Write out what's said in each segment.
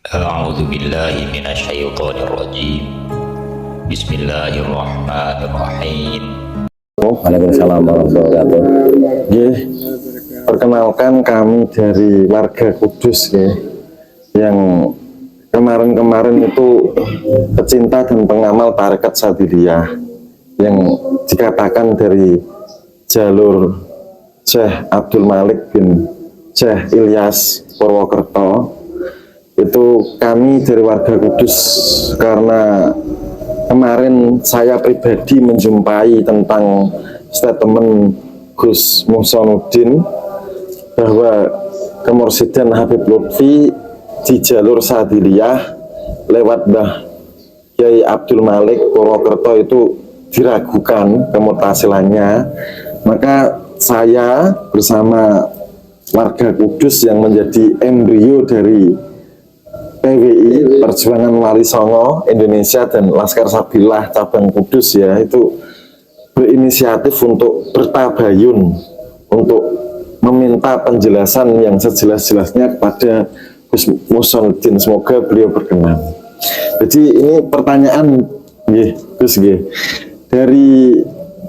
A'udzu billahi minasyaitonir rajim. Bismillahirrahmanirrahim. Waalaikumsalam warahmatullahi wabarakatuh. Nggih, perkenalkan kami dari warga Kudus ya, yang kemarin-kemarin itu pecinta dan pengamal tarekat Sadiliyah yang dikatakan dari jalur Syekh Abdul Malik bin Syekh Ilyas Purwokerto. Itu kami dari warga Kudus karena kemarin saya pribadi menjumpai tentang statement Gus Muhsanuddin bahwa kemursidan Habib Lutfi di jalur Sadiliyah lewat Mbah Kyai Abdul Malik Purwokerto itu diragukan kemutasilannya. Maka saya bersama warga Kudus yang menjadi embrio dari PWI Perjuangan Wali Songo Indonesia dan Laskar Sabilah cabang Kudus ya, itu berinisiatif untuk bertabayun untuk meminta penjelasan yang sejelas-jelasnya kepada Gus Muhsanuddin. Semoga beliau berkenan. Jadi ini pertanyaan Gus dari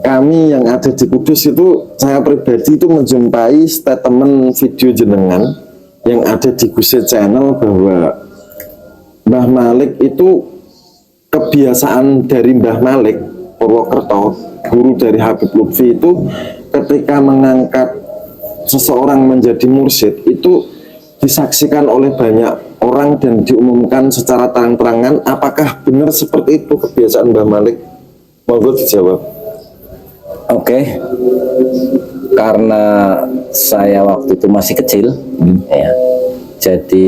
kami yang ada di Kudus itu, saya pribadi itu menjumpai statement video jenengan yang ada di Gus Channel bahwa Mbah Malik itu, kebiasaan dari Mbah Malik Purwokerto, guru dari Habib Lutfi itu, ketika mengangkat seseorang menjadi mursyid itu disaksikan oleh banyak orang dan diumumkan secara terang-terangan. Apakah benar seperti itu kebiasaan Mbah Malik? Monggo dijawab. Oke. Karena saya waktu itu masih kecil, ya, jadi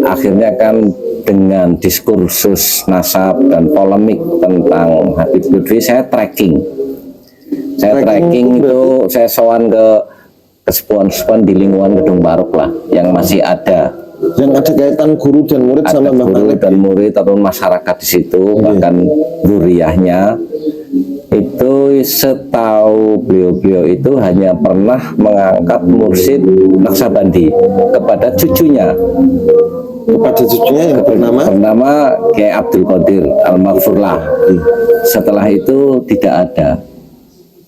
akhirnya kan dengan diskursus nasab dan polemik tentang Habib Lutfi saya tracking. Saya tracking itu saya sowan ke sepuan-sepuan di lingkungan Gedung Barok lah yang masih ada. Yang ada kaitan guru dan murid ada sama Mbah guru Malik dan murid ataupun masyarakat di situ, bahkan zuriyahnya. Itu setahu beliau itu hanya pernah mengangkat mursyid Naksabandi kepada cucunya. Kepada cucunya yang bernama Kyai Abdul Qadir Al-Maghfurlah. Setelah itu tidak ada.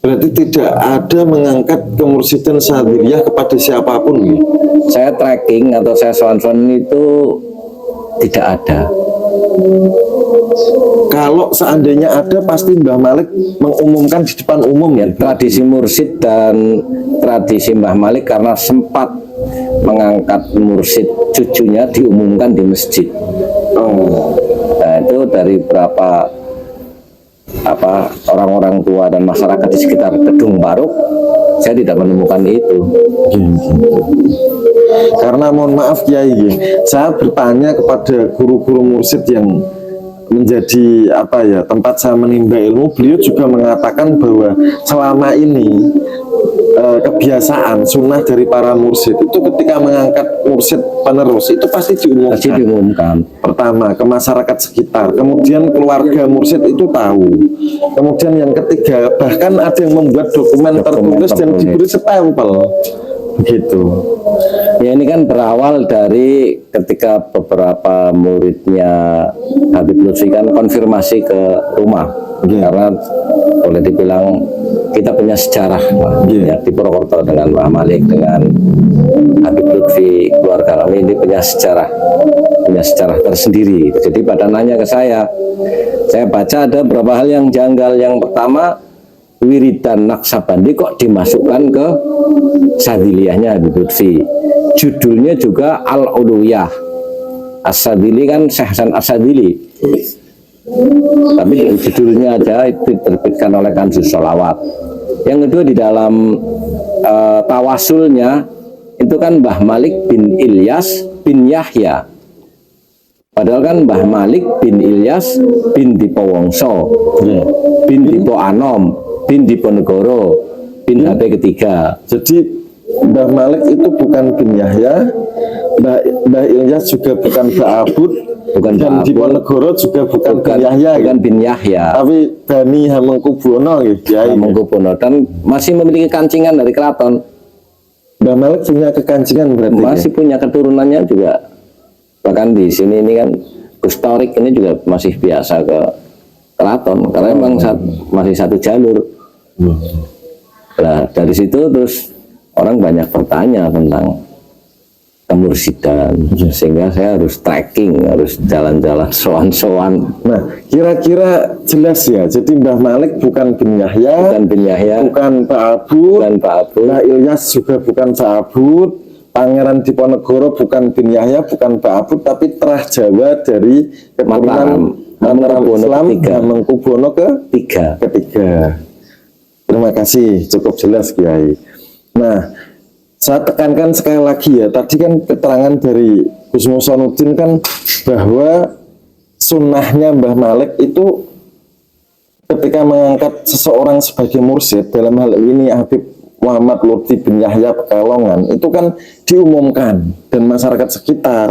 Berarti tidak ada mengangkat kemursidan Sadiliyah kepada siapapun gitu? Saya tracking atau saya soal-soal itu tidak ada. Kalau seandainya ada, pasti Mbah Malik mengumumkan di depan umum ya. Tradisi mursyid dan tradisi Mbah Malik karena sempat mengangkat mursyid cucunya diumumkan di masjid. Nah itu dari berapa orang-orang tua dan masyarakat di sekitar Gedung Barok, saya tidak menemukan itu. Karena mohon maaf Kiai, saya bertanya kepada guru-guru mursyid yang menjadi tempat saya menimba ilmu. Beliau juga mengatakan bahwa selama ini kebiasaan sunnah dari para mursyid itu ketika mengangkat mursyid penerus itu pasti diumumkan. Pertama ke masyarakat sekitar, kemudian keluarga mursyid itu tahu, kemudian yang ketiga bahkan ada yang membuat dokumen tertulis dan diberi stempel begitu. Ya ini kan berawal dari ketika beberapa muridnya Habib Lutfi kan konfirmasi ke rumah, karena boleh dibilang kita punya sejarah ya, di Purwokerto dengan Mbah Malik, dengan Habib Lutfi, keluarga kami ini punya sejarah tersendiri. Jadi pada nanya ke saya baca ada beberapa hal yang janggal. Yang pertama, wiridan Naksabandi kok dimasukkan ke Sadiliyahnya Habib Lutfi. Judulnya juga Al-Uluwiyah. As-Sadili kan Syekh Hasan As-Sadili. Tapi judulnya aja itu diterbitkan oleh Kanzus Sholawat. Yang kedua di dalam tawasulnya itu kan Mbah Malik bin Ilyas bin Yahya. Padahal kan Mbah Malik bin Ilyas bin Dipowongso, bin Dipo Anom, bin Diponegoro, bin HP ketiga. Jadi Mbah Malik itu bukan bin Yahya, Mbah Ilyas juga bukan Mbah Abud, dan Diponegoro juga bukan bin Yahya, bukan bin Yahya, tapi Bani Hamengkubuwono gitu ya. Hamengkubuwono, dan masih memiliki kancingan dari keraton. Mbah Malik punya kekancingan berarti masih punya keturunannya juga. Bahkan di sini ini kan historik ini juga masih biasa ke keraton karena memang masih satu jalur. Nah dari situ terus orang banyak bertanya tentang kemursidan, sehingga saya harus trekking, harus jalan-jalan sowan-sowan. Nah, kira-kira jelas ya. Jadi Mbah Malik bukan bin Yahya, bukan Pak Abud, Mbah Ilyas juga bukan Pak Abud, Pangeran Diponegoro bukan bin Yahya, bukan Pak Abud, tapi terah Jawa dari keturunan Mataram Islam Hamengkubuwono ketiga. Terima kasih, cukup jelas Kiai. Nah, saya tekankan sekali lagi ya, tadi kan keterangan dari Gus Muhsanuddin kan bahwa sunnahnya Mbah Malik itu ketika mengangkat seseorang sebagai mursyid, dalam hal ini Habib Muhammad Lutfi bin Yahya Pekalongan, itu kan diumumkan dan masyarakat sekitar,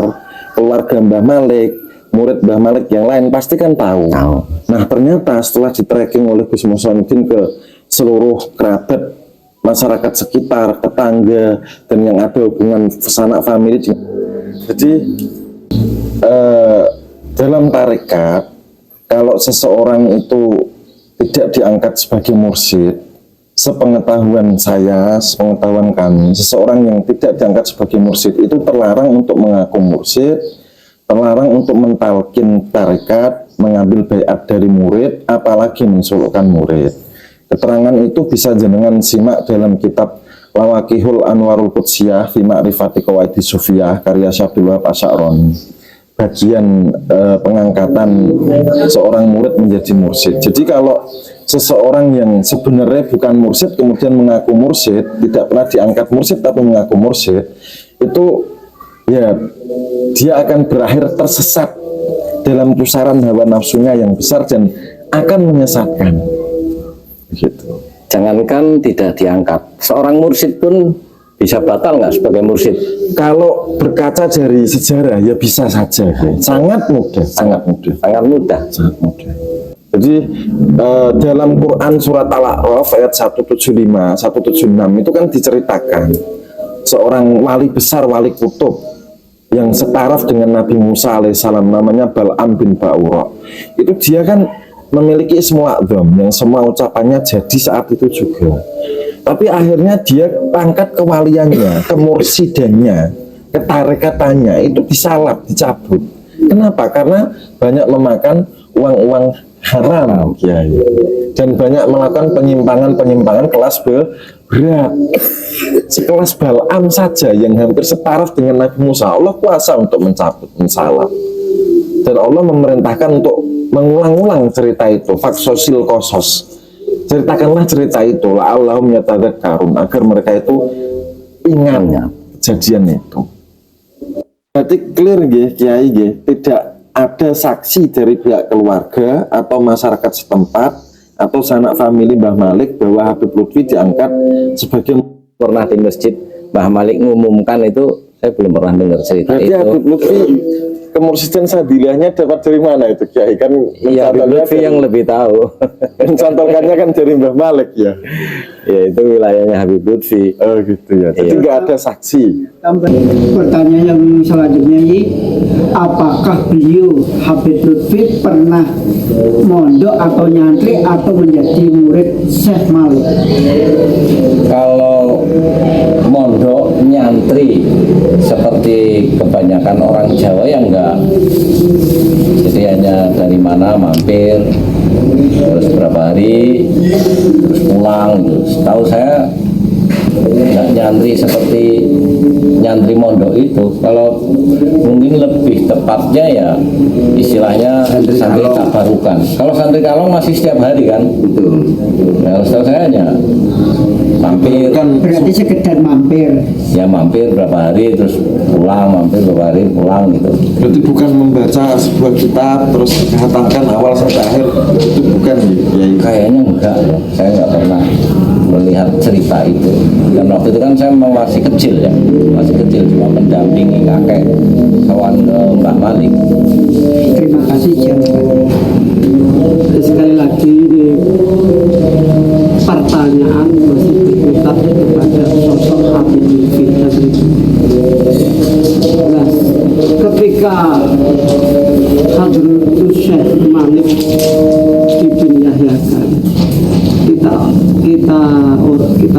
keluarga Mbah Malik, murid Mbah Malik yang lain pasti kan tahu. Nah ternyata setelah di-tracking oleh Gus Muhsanuddin ke seluruh kerabat, masyarakat sekitar, tetangga, dan yang ada hubungan sanak famili. Jadi dalam tarekat, kalau seseorang itu tidak diangkat sebagai mursyid, sepengetahuan saya, sepengetahuan kami, seseorang yang tidak diangkat sebagai mursyid itu terlarang untuk mengaku mursyid, terlarang untuk mentalkin tarekat, mengambil baiat dari murid, apalagi mensulukkan murid. Keterangan itu bisa jenengan simak dalam kitab Lawakihul Anwarul Qudsiyah fi Ma'rifati Qawaidi Sufiyah karya Syabdul Wahab Asy'aroni, bagian pengangkatan seorang murid menjadi mursyid. Jadi kalau seseorang yang sebenarnya bukan mursyid kemudian mengaku mursyid, tidak pernah diangkat mursyid tapi mengaku mursyid, itu ya dia akan berakhir tersesat dalam pusaran hawa nafsunya yang besar dan akan menyesatkan. Gitu. Jangankan tidak diangkat, seorang mursyid pun bisa batal nggak sebagai mursyid? Kalau berkaca dari sejarah ya bisa saja, sangat mudah. Jadi dalam Quran surat Al-A'raf ayat 175, 176 itu kan diceritakan seorang wali besar, wali kutub yang setaraf dengan Nabi Musa alaihissalam, namanya Bal'am bin Ba'ura. Itu dia kan memiliki semua adzam, yang semua ucapannya jadi saat itu juga. Tapi akhirnya dia pangkat kewaliannya, kemursidannya, ketarekatannya itu disalap, dicabut. Kenapa? Karena banyak memakan uang-uang haram, Kiai, dan banyak melakukan penyimpangan kelas berat. Sekelas Bal'am saja yang hampir setaraf dengan Nabi Musa, Allah kuasa untuk mencabut, mensalap. Dan Allah memerintahkan untuk mengulang-ulang cerita itu, faksosil kosos, ceritakanlah cerita itu, la'allahum yatadzakkarun, agar mereka itu ingat kejadian itu. Berarti clear nggih Kiai nggih, tidak ada saksi dari pihak keluarga atau masyarakat setempat atau sanak famili Mbah Malik bahwa Habib Lutfi diangkat sebagai. Pernah di masjid Mbah Malik mengumumkan itu, saya belum pernah dengar cerita itu. Habib Lutfi kemursidan sadilahnya dapat dari mana itu Kiai? Kan iya, Habib Lutfi yang lebih tahu. Mencantumkannya kan dari Mbah Malik ya. Ya itu wilayahnya Habib Lutfi. Oh gitu ya. Jadi nggak ada saksi. Pertanyaan yang selanjutnya ini, apakah beliau Habib Lutfi pernah mondok atau nyantri atau menjadi murid Syekh Malik? Kalau mondok nyantri seperti kebanyakan orang Jawa yang enggak, jadi hanya dari mana mampir terus berapa hari terus pulang gitu. Setahu saya nggak nyantri seperti nyantri mondok itu. Kalau mungkin lebih tepatnya ya istilahnya santri tabarukan. Kalau santri kalong masih setiap hari kan. Nah, setahu saya hanya mampir. Berarti sekedar mampir. Ya mampir berapa hari terus pulang, mampir berapa hari pulang gitu. Berarti bukan membaca sebuah kitab terus dikatakan awal sampai akhir, itu bukan ya? Kayaknya enggak, saya nggak pernah melihat cerita itu. Dan waktu itu kan saya masih kecil ya, masih kecil, cuma mendampingi kakek kawan Mbah Malik. Terima kasih Jangan. Sekali lagi di pertanyaan masih diputar kepada sosok Habib Lutfi. Nah, ketika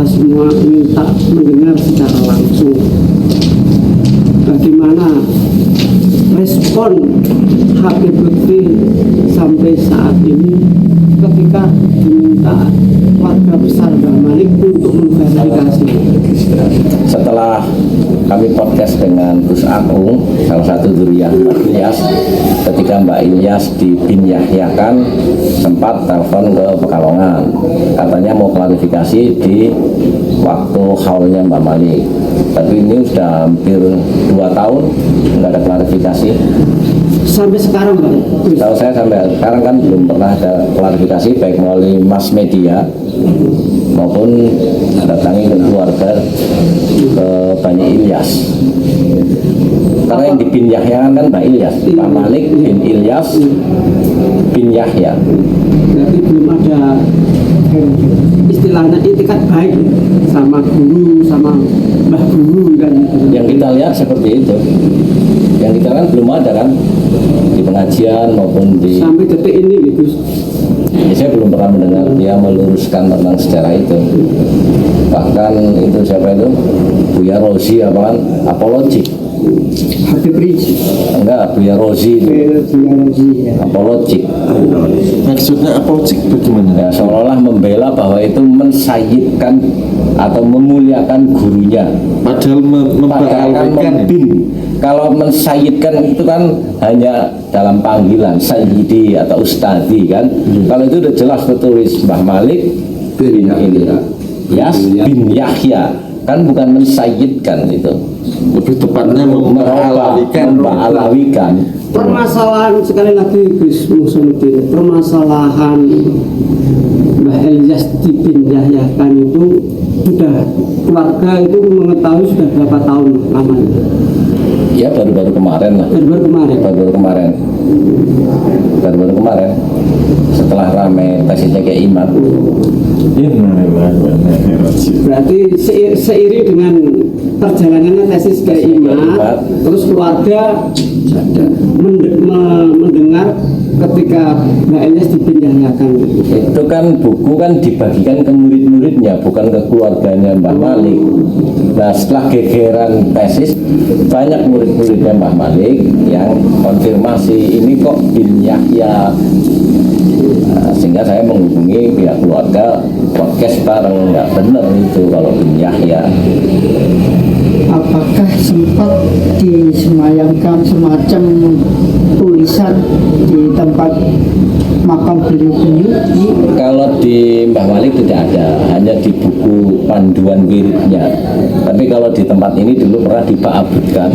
semua minta mendengar secara langsung bagaimana respon Habib Lutfi sampai saat ini ketika diminta warga besar Mbah Malik untuk memverifikasi. Setelah kami podcast dengan Gus Agung, salah satu zuriyah Mbak Ilyas, ketika Mbak Ilyas dipinjahyakan sempat telepon ke Pekalongan, katanya mau klarifikasi di waktu haulnya Mbak Malik. Tapi ini sudah hampir 2 tahun nggak ada klarifikasi. Sampai sekarang Pak? Tahu saya sampai sekarang kan belum pernah ada klarifikasi baik melalui mass media maupun datangi ke keluarga ke Bani Ilyas. Karena yang bin Yahya kan Mbak Ilyas, Pak Malik bin Ilyas bin Yahya. Berarti belum ada istilahnya itikat baik sama guru, sama mbah guru kan. Yang kita lihat seperti itu. Yang kita kan belum ada kan di pengajian maupun di sampai detik ini gitu. Ya, saya belum pernah mendengar dia meluruskan tentang sejarah itu. Bahkan itu siapa itu Buya Rozi apa kan apologik. Habib Rizik. Enggak, Buya Rozi itu apologik. Maksudnya apologik bagaimana? Ya, seolah-olah membela bahwa itu mensayyidkan atau memuliakan gurunya. Padahal Padahal kan membin. Kalau mensayyidkan itu kan hanya dalam panggilan sayyidi atau ustadi kan. Kalau itu udah jelas tertulis Mbah Malik bin Ilyas bin Yahya, kan bukan mensayyidkan itu. lebih tepatnya mengalawikan. Permasalahan sekali lagi Gus Muslimin, permasalahan Mbah Ilyas dipindahkan itu sudah keluarga itu mengetahui sudah berapa tahun lamanya? Ya baru-baru kemarin lah. Baru-baru kemarin. Setelah rame tesisnya kayak Imam. Berarti seiring dengan perjalanannya tesis ke Imam, terus keluarga mendengar ketika Mbak Ilyas dipindahkan. Itu kan buku kan dibagikan ke murid-muridnya, bukan ke keluarganya Mbah Malik. Nah setelah gegeran tesis, banyak murid-muridnya Mbah Malik yang konfirmasi ini kok bin Yahya. Nah, sehingga saya menghubungi pihak keluarga, podcast bareng, nggak bener itu kalau bin Yahya. Apakah sempat disemayamkan semacam tulisan di tempat makam beliau-beliau? Kalau di Mbah Malik tidak ada, hanya di buku panduan wiridnya. Tapi kalau di tempat ini dulu pernah dipaabutkan.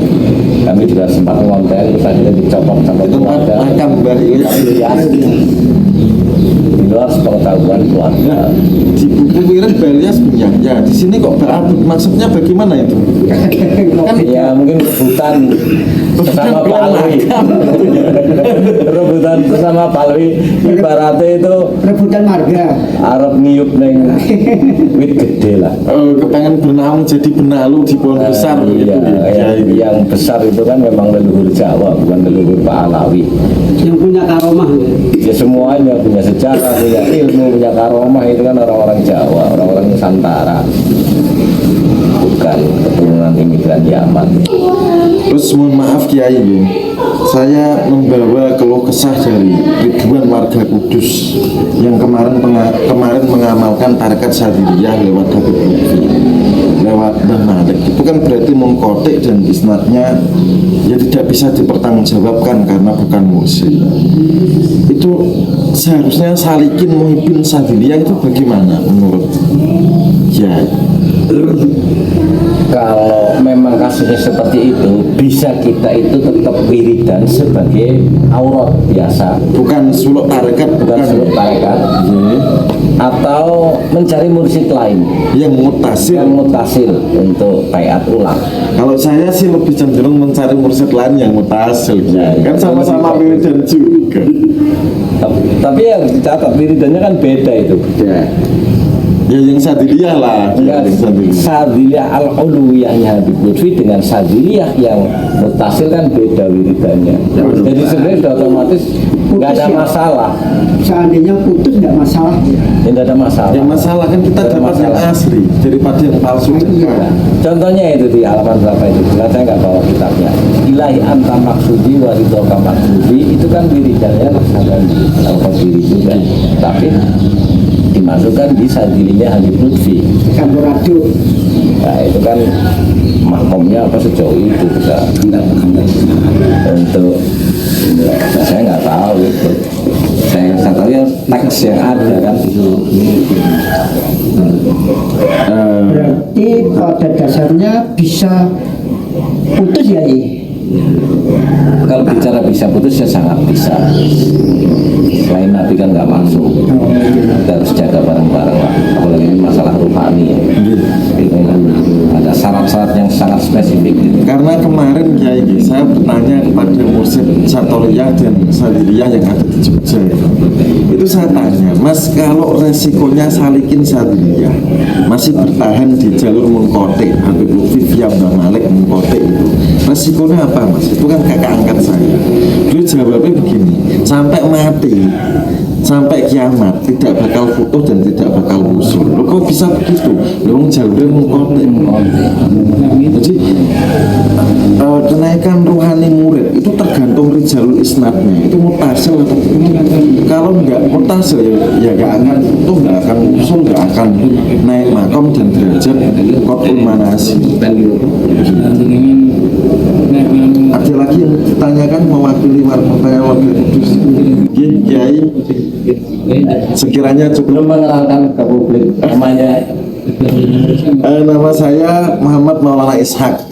Kami juga sempat ngonten, terus akhirnya dicopot sama keluarga. Makam Mbah Ilyas di luar pengetahuan keluarga. di buku wirid Mbah Ilyas bin Yahya. Di sini kok berabut, maksudnya bagaimana itu? Ya mungkin rebutan bersama Pak Alwi. Rebutan bersama Pak Alwi, ibaratnya itu Rebutan marga. Arab ngiyup neng wit gede lah. Kepengen bernaung jadi benalu di pohon besar Iya, yang besar itu kan memang leluhur Jawa, bukan leluhur Pak Alawi. Yang punya karomah. Ya semuanya punya sejarah, punya ilmu, punya karomah, itu kan orang-orang Jawa, orang-orang Nusantara, bukan keturunan imigran Yaman. Terus mohon maaf Kiai, saya membawa keluh kesah dari ribuan warga Kudus yang kemarin mengamalkan tarekat Syadziliyah lewat Habib Lutfi, lewat Mbah Malik. Itu kan berarti mengkotik dan isnadnya ya tidak bisa dipertanggungjawabkan karena bukan mursyid. Itu seharusnya Salikin Muhyiddin Syadziliyah itu bagaimana menurut Kiai? Kalau memang kasusnya seperti itu, bisa kita itu tetap wiridan sebagai aurat biasa, Bukan suluk tarekat, bukan suluk tarekat, atau mencari mursyid lain yang mutasil. yang mutasil untuk baiat ulang. Kalau saya sih lebih cenderung mencari mursyid lain yang mutasil, kan sama-sama wiridan juga. Tapi yang dicatat wiridannya kan beda itu. Ya yang Sadiliyah lah. Enggak, Yang Sadiliyah. Sadiliyah al-Uluwiyahnya Habib Lutfi dengan Sadiliyah yang mutasil kan beda wiridannya. Jadi sebenarnya sudah otomatis nggak ada masalah. Seandainya putus nggak masalah. Ya, nggak ada masalah. Yang masalah kan kita Nggak ada dapat yang masalah. asli daripada yang palsu itu kan. Contohnya itu di halaman berapa itu? Saya nggak bawa kitabnya. Ilahi anta maksudi wa ridhoka maksudi, itu kan wiridannya Naksabandi al-Qadiri juga. Tapi dimasukkan di Sadiliyah Habib Lutfi. Campur aduk. Nah itu kan makomnya apa sejauh itu bisa untuk saya nggak tahu itu. Saya tahu ya teks yang ada kan. Berarti pada dasarnya bisa putus ya I? Kalau bicara bisa putus ya sangat bisa. Selain Nabi kan nggak masuk. Kita harus jaga bareng-bareng lah. Apalagi ini masalah rohani ya. Ini kan ada syarat-syarat yang sangat spesifik. Karena kemarin Kiai saya bertanya kepada Mursyid Satoliyah dan Sadiliyah yang ada di Jogja itu saya tanya, Mas, kalau resikonya salikin Sadiliyah masih bertahan di jalur Munkotik Habib Lutfi via Mbah Malik Munkotik itu resikonya apa, Mas? Itu kan kakak angkat saya. Dulu jawabnya begini, sampai mati, sampai kiamat tidak bakal futuh dan tidak bakal usul. Loh kok bisa begitu? Loh jalurnya Munkotik. Jadi kenaikan rohani murid itu tergantung rijalul isnadnya, itu mutasil atau tidak. Kalau nggak mutasil ya nggak akan futuh, nggak akan usul, nggak akan naik makom dan derajat qot'ul manasik. Ada lagi yang ditanyakan mewakili pertanyaan warga Kudus. Kiai, sekiranya cukup. Belum mengenalkan ke publik namanya. Nama saya Muhammad Maulana Ishak,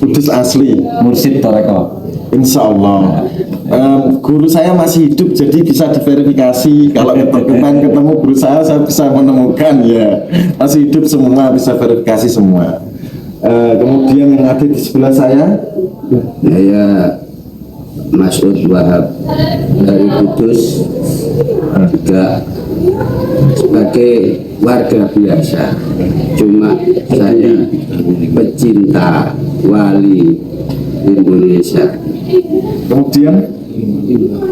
Kudus asli, Mursyid Toreko. Insya Allah. Guru saya masih hidup, jadi bisa diverifikasi. Kalau ketemu guru saya bisa menemukan ya. Masih hidup semua, bisa verifikasi semua. Kemudian yang ada di sebelah saya Mas'ud Wahab dari Kudus, juga sebagai warga biasa, cuma saya pecinta wali Indonesia. Kemudian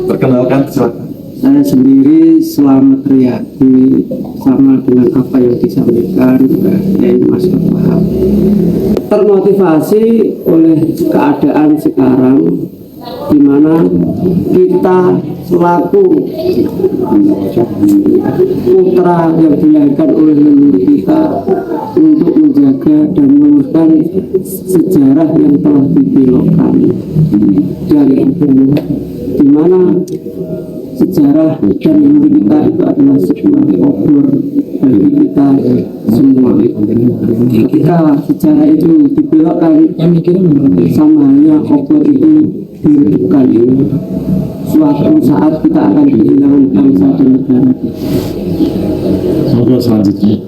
perkenalkan, silakan. Saya sendiri Selamat Riyadi, sama dengan apa yang disampaikan Kiai Mas Wahab. Termotivasi oleh keadaan sekarang di mana kita selaku putra yang dilahirkan oleh leluhur kita untuk menjaga dan meluruskan sejarah yang telah dibelokkan, dan di mana sejarah dan leluhur kita itu adalah sebuah obor bagi kita semua. Jika sejarah itu dibelokkan, sama halnya obor itu diredupkan, suatu saat kita akan kehilangan bangsa dan negara. Semoga selanjutnya.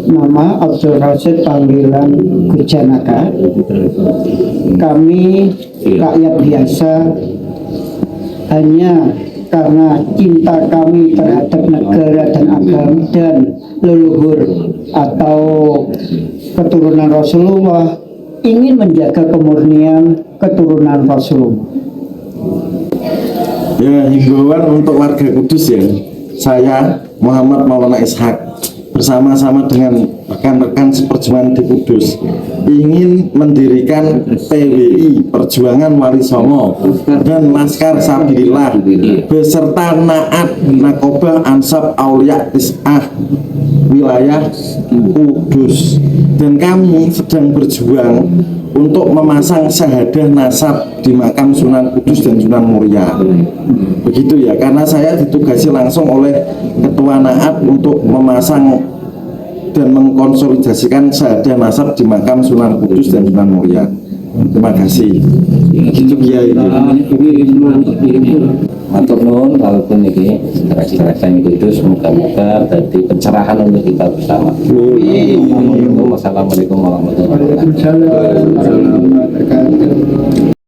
Nama Abdul Rasid, panggilan Gujanaka. Kami rakyat biasa, hanya karena cinta kami terhadap negara dan agama dan leluhur atau keturunan Rasulullah, ingin menjaga kemurnian keturunan Rasulullah. Ya, himbauan untuk warga Kudus ya. Saya Muhammad Maulana Ishak bersama-sama dengan rekan-rekan seperjuangan di Kudus ingin mendirikan PWI Perjuangan Wali Songo dan Laskar Sabilillah beserta Naat Nakobah Ansab Aulia Tis'ah wilayah Kudus, dan kami sedang berjuang untuk memasang syahadah nasab di makam Sunan Kudus dan Sunan Muria. Begitu ya, karena saya ditugasi langsung oleh Ketua Naat untuk memasang dan mengkonsolidasikan syahadah nasab di makam Sunan Kudus dan Sunan Muria. Terima kasih. Gitu Kiai. Matur nuwun, walaupun ini secara Kudus, semoga-moga jadi pencerahan untuk kita bersama. Wassalamualaikum warahmatullahi wabarakatuh.